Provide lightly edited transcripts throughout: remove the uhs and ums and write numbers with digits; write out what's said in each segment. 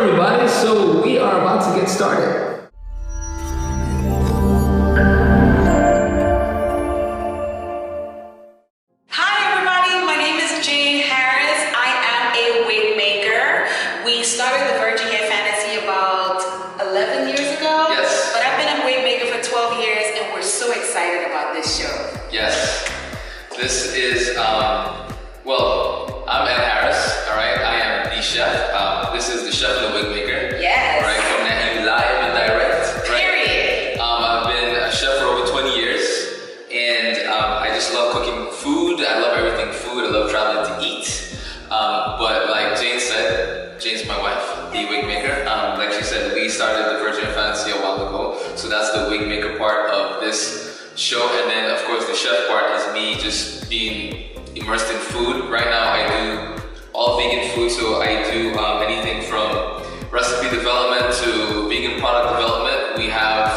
everybody, so we are about to get started. Hi everybody, my name is Jane Harris. I am a wig maker. We started the Virgin Hair Fantasy about 11 years ago. Yes. But I've been a wig maker for 12 years and we're so excited about this show. Yes. This is, I'm Ed Harris, all right? I am the chef. This is the chef and the wig maker. Yes. All right, coming at you live and direct. Right? Period. I've been a chef for over 20 years, and I just love cooking food. I love everything food. I love traveling to eat. But like Jane said, Jane's my wife, the wig maker. Like she said, we started the Virgin Fantasy a while ago, so that's the wig maker part of this show, and then of course the chef part is me just being immersed in food. Right now I do all vegan food, so I do anything from recipe development to vegan product development. We have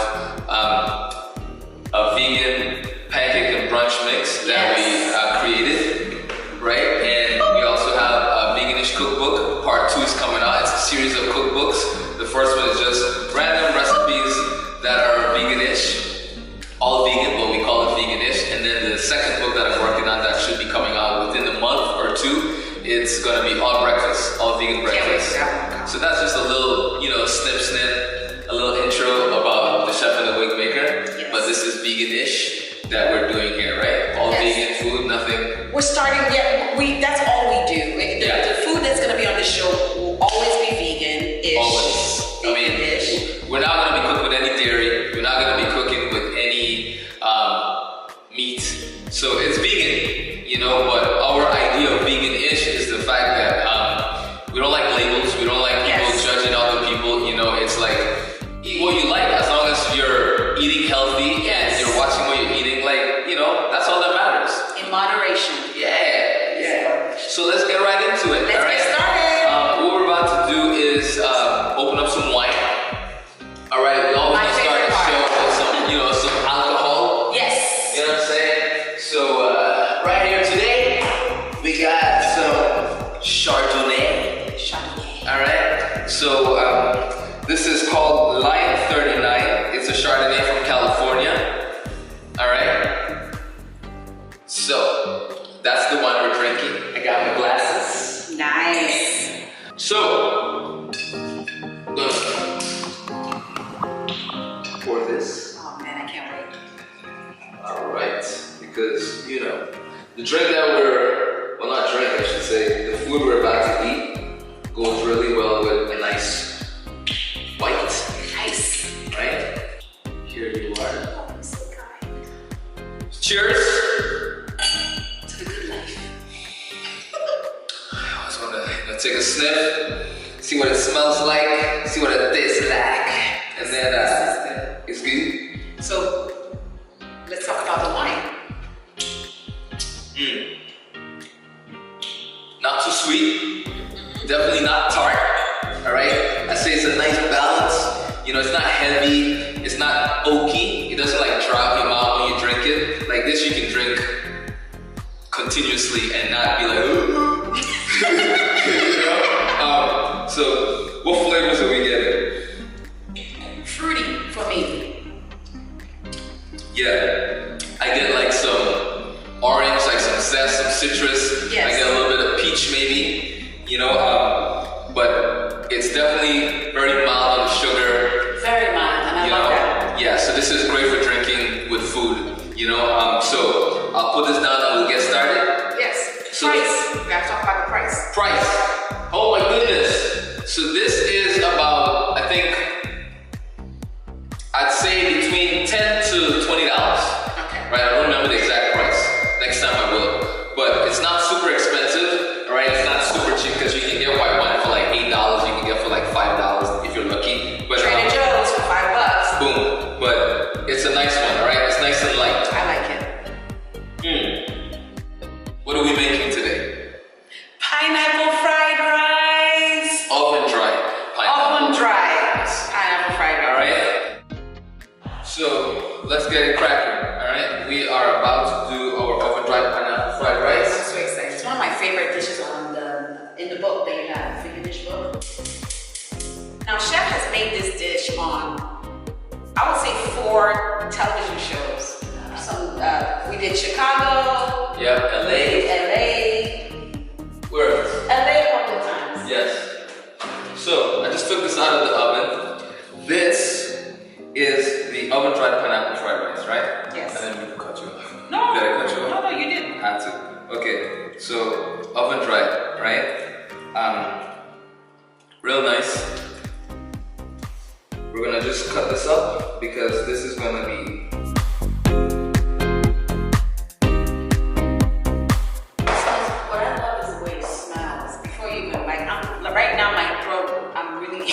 a vegan pancake and brunch mix that we created, right? And we also have a veganish cookbook. Part 2 is coming out. It's a series of cookbooks. The first one is just random recipes that are veganish, all vegan, but we call it veganish. And then the second book that I'm working on that should be coming out within a month or two, it's gonna be all breakfast, all vegan breakfast. So that's just a little, snip, a little intro about the chef and the wig maker. Yes. But this is veganish that we're doing here, right? All vegan food, nothing. We're starting, that's all we do. The food that's gonna be on the show will always be vegan-ish. Always. Vegan-ish. We're not gonna be cooking with any dairy. We're not gonna be cooking with any meat. So it's vegan, but our idea of vegan-ish is the fact that we don't like labels. We don't like people judging other people. It's like, eat what you like as long as you're eating healthy and you're watching what you're eating. That's all that matters. In moderation. Yeah. So let's get right into it. Let's get started. What we're about to do is open up some wine. All right, we always start the show with some alcohol. Yes. You know what I'm saying? So right here today, we got some Chardonnay. All right. So this is called Line 39. It's a Chardonnay from California. All right. So that's the one we're drinking. I got my glasses. Nice. So I'm gonna pour this. Oh man, I can't wait. All right, because the drink that not drink, I should say, the food we're about to eat goes really well with a nice white. Nice. Right? Here you are. Oh, I'm so kind. Cheers. To the good life. I just want to take a sniff, see what it smells like, see what it tastes like, and then it's good. So let's talk about the wine. Not too sweet, definitely not tart. All right, I say it's a nice balance. It's not heavy, it's not oaky. It doesn't drop your mouth when you drink it. Like this, you can drink continuously and not be like, ooh. So what flavors are we getting? Fruity for me. Yeah, I get some orange, some zest, some citrus. Yes. I get a little bit of peach maybe, but it's definitely very mild on the sugar. Very mild, and I love that. Yeah, so this is great for drinking with food, so I'll put this down and we'll get started. Yes. So Price. We have to talk about the price. Price. Oh my goodness. So this is about, I think, I'd say between $10 to $20. Okay. Right, I don't remember the exact price. Next time I will. But it's not super expensive, right? It's not super cheap because you can get white wine for $8. You can get for $5 if you're lucky. But Trader Joe's for $5. boom. But it's a nice one, all right? It's nice and light. I like it. What are we making today? Pineapple fried rice. Oven dry pineapple. Oven dry. Pineapple fried rice. All right. So let's get it cracking. All right. We are about to do our oven dry pineapple fried rice. I'm so excited. It's one of my favorite dishes in the book that you have, Veganish book. made this dish on, I would say 4 television shows. We did Chicago. Yeah, LA. Where else? LA a couple of times. Yes. So I just took this out of the oven. This is the oven dried pineapple fried rice, right? Yes. And then we cut you off. No. Did I cut you off? No, you didn't. Had to. Okay. So oven dried, right? Real nice. We're gonna just cut this up because this is gonna be. What I love is the way it smells. Before you even right now my throat, I'm really my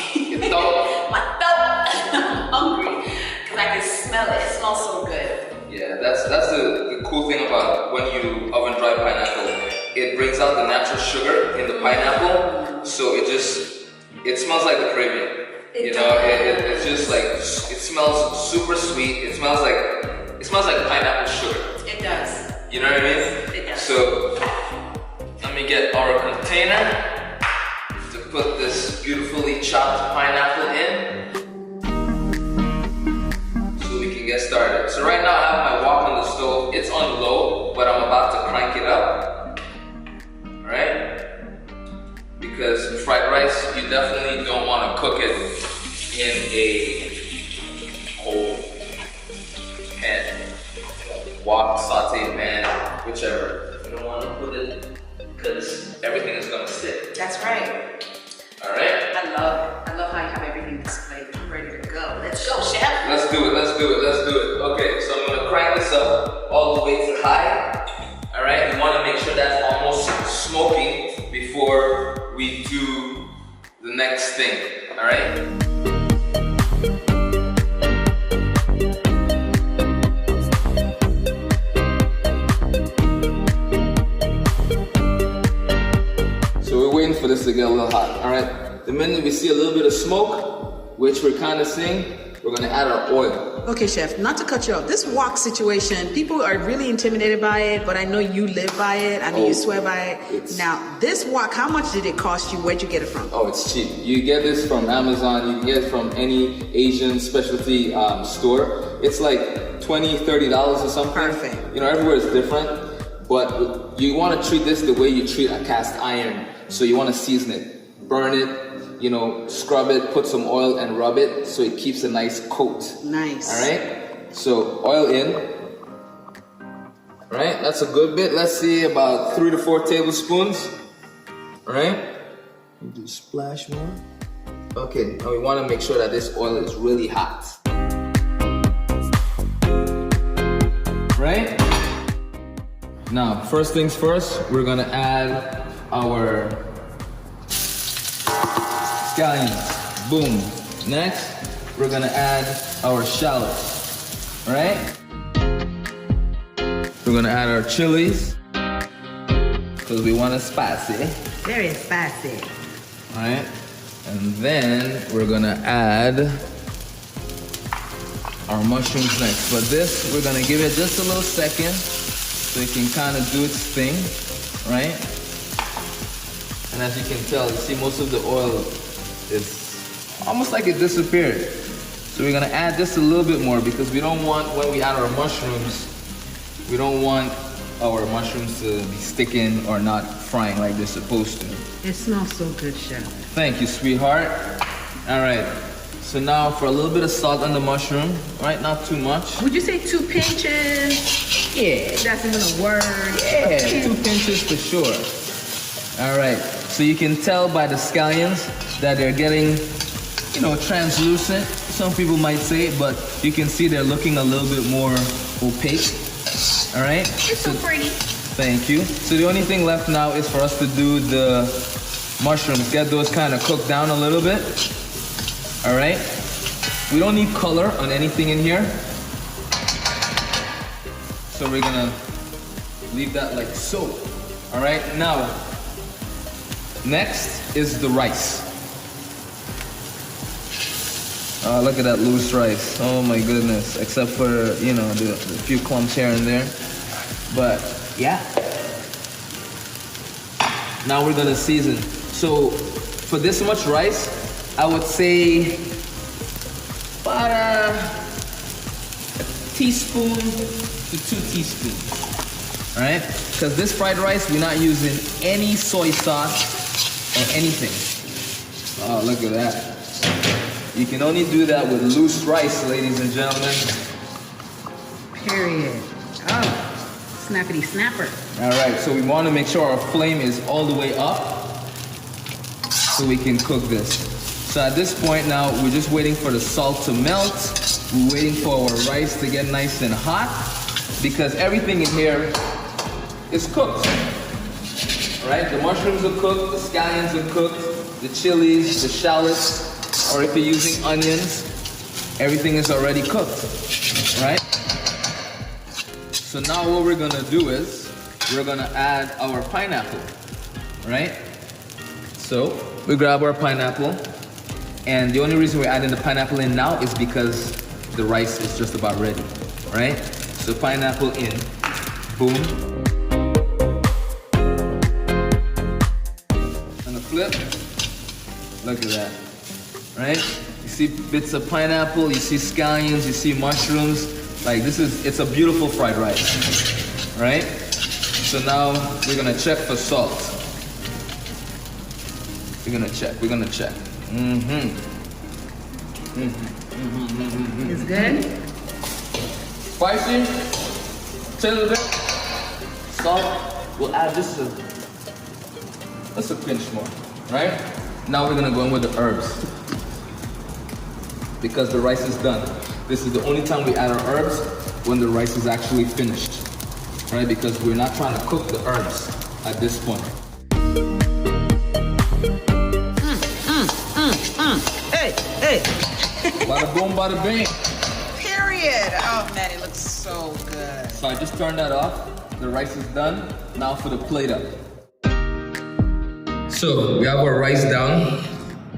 throat, I'm hungry because I can smell it. It smells so good. Yeah, that's the cool thing about when you oven dry pineapple. It brings out the natural sugar in the pineapple, so it smells like the Caribbean. It's just like it smells super sweet. It smells like pineapple sugar. It does. You know what I mean? It does. So let me get our container to put this beautifully chopped pineapple in. Get started. So right now I have my wok on the stove. It's on low, but I'm about to crank it up. Alright? Because fried rice, you definitely don't want to cook it in a whole pan. Wok, saute pan, whichever. You don't want to put it because everything is going to stick. That's right. Alright? I love how you have everything displayed. I'm ready to go. Let's go, chef. Let's do it. Okay, so I'm gonna crank this up all the way to high. All right, you wanna make sure that's almost smoking before we do the next thing. All right. So we're waiting for this to get a little hot. All right. The minute we see a little bit of smoke, which we're kind of seeing, we're gonna add our oil. Okay, chef, not to cut you off. This wok situation, people are really intimidated by it, but I know you live by it. I know you swear by it. Now, this wok, how much did it cost you? Where'd you get it from? Oh, it's cheap. You get this from Amazon. You can get it from any Asian specialty store. It's like $20, $30 or something. Perfect. You know, everywhere is different, but you want to treat this the way you treat a cast iron. So you want to season it, burn it, you know, scrub it, put some oil and rub it so it keeps a nice coat. Nice. All right? So oil in. All right, that's a good bit. Let's see, about 3 to 4 tablespoons. All right? Do a splash more. Okay, now we want to make sure that this oil is really hot. Right? Now, first things first, we're gonna add our scallions. Boom. Next, we're gonna add our shallots. Right? We're gonna add our chilies because we want it spicy. Very spicy. All right, and then we're gonna add our mushrooms next. But this, we're gonna give it just a little second so it can kind of do its thing, right? And as you can tell, you see most of the oil is almost like it disappeared. So we're gonna add just a little bit more because we don't want, when we add our mushrooms, we don't want our mushrooms to be sticking or not frying like they're supposed to. It smells so good, chef. Thank you, sweetheart. All right, so now for a little bit of salt on the mushroom, right? Not too much. Would you say 2 pinches? Yeah. That's even a word. Yeah, 2 pinches for sure. All right, so you can tell by the scallions that they're getting, you know, translucent, some people might say, but you can see they're looking a little bit more opaque. All right? It's so pretty. Thank you. So the only thing left now is for us to do the mushrooms, get those kind of cooked down a little bit. All right? We don't need color on anything in here. So we're gonna leave that like so. All right, now, next is the rice. Look at that loose rice. Oh my goodness, except for, you know, the few clumps here and there. But yeah. Now we're gonna season. So for this much rice, I would say about a teaspoon to 2 teaspoons. All right? Because this fried rice, we're not using any soy sauce or anything. Oh, look at that. You can only do that with loose rice, ladies and gentlemen. Period. Oh, snappity snapper. All right, so we want to make sure our flame is all the way up so we can cook this. So at this point now, we're just waiting for the salt to melt. We're waiting for our rice to get nice and hot because everything in here is cooked. All right, the mushrooms are cooked, the scallions are cooked, the chilies, the shallots, or if you're using onions, everything is already cooked, right? So now what we're gonna do is, we're gonna add our pineapple, right? So we grab our pineapple, and the only reason we're adding the pineapple in now is because the rice is just about ready, right? So pineapple in, boom. And the flip, look at that, right? You see bits of pineapple, you see scallions, you see mushrooms. Like it's a beautiful fried rice, right? So now we're gonna check for salt. We're gonna check. It's good? Spicy, a little bit. Salt, we'll add just a pinch more, right? Now we're gonna go in with the herbs. Because the rice is done. This is the only time we add our herbs when the rice is actually finished, right? Because we're not trying to cook the herbs at this point. Hey. Bada boom, bada bing. Period. Oh man, it looks so good. So I just turned that off. The rice is done. Now for the plate up. So we have our rice down.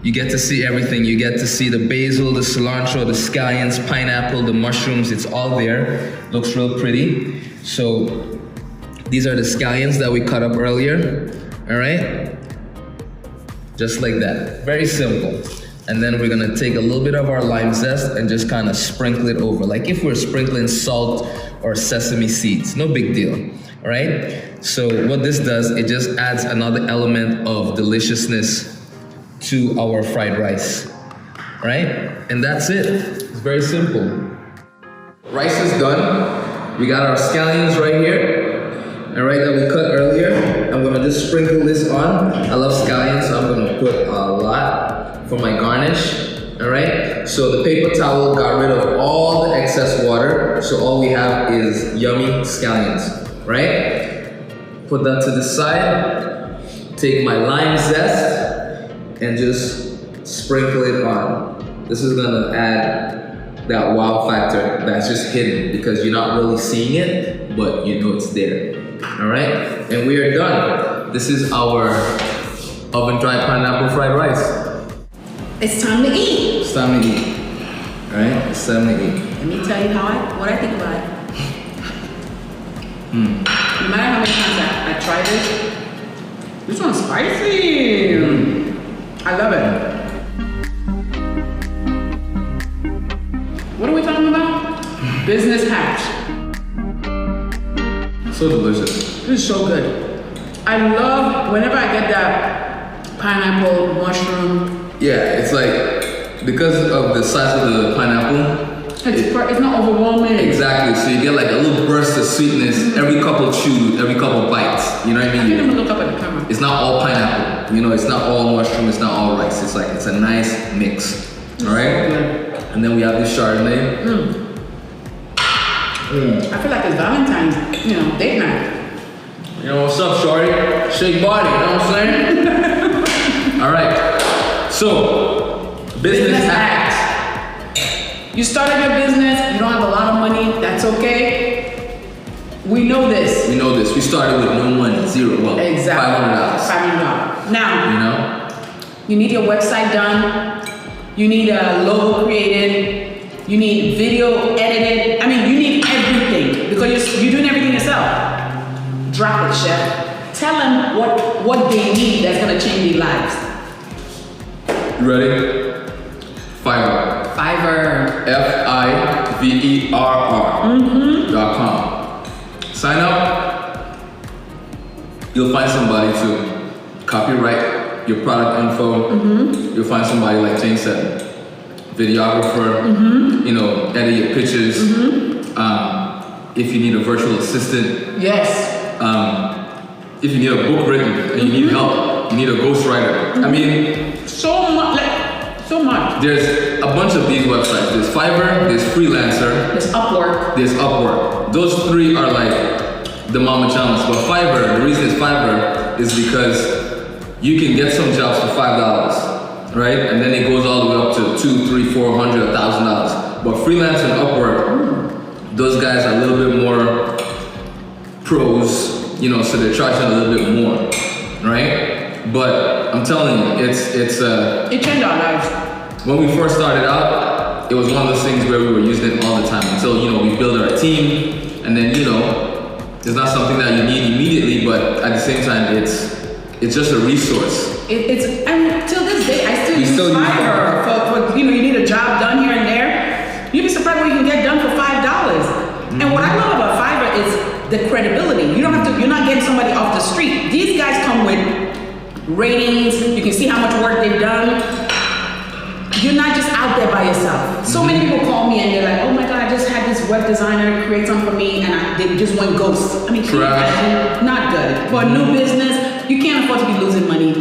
You get to see everything. You get to see the basil, the cilantro, the scallions, pineapple, the mushrooms. It's all there. Looks real pretty. So these are the scallions that we cut up earlier. All right? Just like that. Very simple. And then we're gonna take a little bit of our lime zest and just kind of sprinkle it over. Like if we're sprinkling salt or sesame seeds. No big deal. All right? So what this does, it just adds another element of deliciousness to our fried rice, right? And that's it. It's very simple. Rice is done. We got our scallions right here, all right, that we cut earlier. I'm gonna just sprinkle this on. I love scallions, so I'm gonna put a lot for my garnish, all right? So the paper towel got rid of all the excess water, so all we have is yummy scallions, right? Put that to the side. Take my lime zest and just sprinkle it on. This is gonna add that wow factor that's just hidden because you're not really seeing it, but you know it's there. All right, and we are done. This is our oven dry pineapple fried rice. It's time to eat. It's time to eat. All right, it's time to eat. Let me tell you what I think about it. No matter how many times I try this one's spicy. I love it. What are we talking about? Business hacks. So delicious. This is so good. I love whenever I get that pineapple, mushroom. Yeah, it's like, because of the size of the pineapple, It's not overwhelming. exactly, so you get like a little burst of sweetness every couple chews, every couple bites. You know what I I can't mean? even look up at the camera. It's not all pineapple. You know, it's not all mushroom, it's not all rice. It's like, it's a nice mix. All right? And then we have this Chardonnay. I feel like it's Valentine's, date night. You know what's up, shorty? Shake body, you know what I'm saying? All right. So, business hacks. You started your business, you don't have a lot of money, that's okay. We know this. We know this. We started with no money, zero. Well, Exactly. $500. $500. Now, You know? you need your website done. You need a logo created. You need video edited. I mean, you need everything because you're doing everything yourself. Drop it, chef. Tell them what they need that's gonna change their lives. You ready? Fiverr. Fiverr. FIVERR.com. Sign up. You'll find somebody to copyright your product info. You'll find somebody, like Jane said, videographer, you know, edit your pictures. If you need a virtual assistant, Yes. if you need a book written and you need help, you need a ghostwriter. I mean, So much. So much. there's a bunch of these websites. There's Fiverr, there's Freelancer, There's Upwork. there's Upwork. Those three are like the mama chamas. But Fiverr, the reason it's Fiverr is because you can get some jobs for $5, right? And then it goes all the way up to $200, $300, $400, $1,000. But Freelancer and Upwork, those guys are a little bit more pros, you know, so they're charging a little bit more, right? But I'm telling you, It changed our lives. when we first started out, it was one of those things where we were using it all the time until, you know, we built our team, and then, you know, it's not something that you need immediately, but at the same time, it's just a resource. It's and till this day I We still still use use Fiverr for you know, you need a job done here and there. You'd be surprised what you can get done for $5. And what I love about Fiverr is the credibility. You don't have to. You're not getting somebody off the street. These guys come with ratings. You can see how much work they've done. You're not just out there by yourself. So many people call me and they're like, "Oh my God, I just had this web designer create something for me, and they just went ghost." I mean, can you Trash. imagine? Not good. For a new business, you can't afford to be losing money.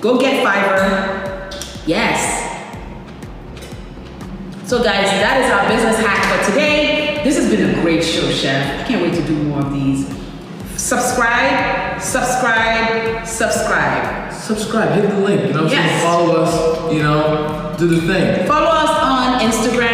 Go get Fiverr. Yes. So guys, that is our business hack for today. This has been a great show, Chef. I can't wait to do more of these. Subscribe, subscribe, subscribe. Subscribe, hit the link, you know what I'm saying? Yes. Follow us, you know, do the thing. Follow us on Instagram